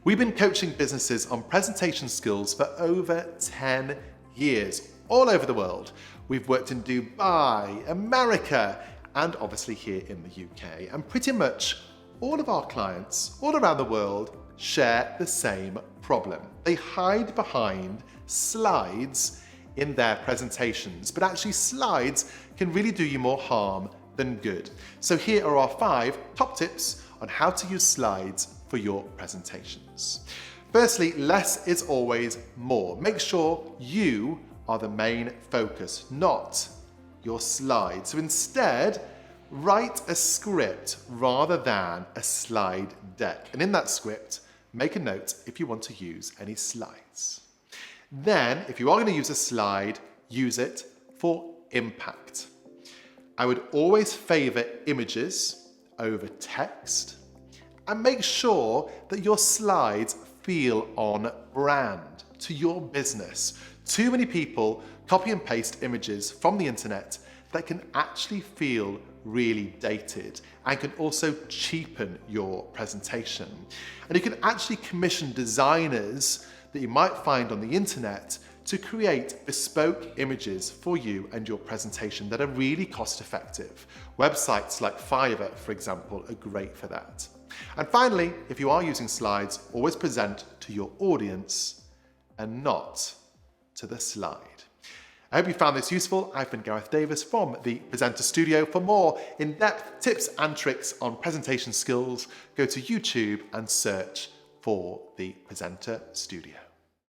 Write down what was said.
We've been coaching businesses on presentation skills for over 10 years, all over the world. We've worked in Dubai, America, and obviously here in the UK. And pretty much all of our clients all around the world share the same problem. They hide behind slides in their presentations, but actually slides can really do you more harm than good. So here are our 5 top tips on how to use slides for your presentations. Firstly, less is always more. Make sure you are the main focus, not your slides. So instead, write a script rather than a slide deck. And in that script, make a note if you want to use any slides. Then, if you are going to use a slide, use it for impact. I would always favor images over text, and make sure that your slides feel on brand to your business. Too many people copy and paste images from the internet that can actually feel really dated and can also cheapen your presentation. And you can actually commission designers that you might find on the internet to create bespoke images for you and your presentation that are really cost effective. Websites like FAVOUR, for example, are great for that. And finally, if you are using slides, always present to your audience and not to the slide. I hope you found this useful. I've been Gareth Davis from the Presenter Studio. For more in-depth tips and tricks on presentation skills, go to YouTube and search for the Presenter Studio.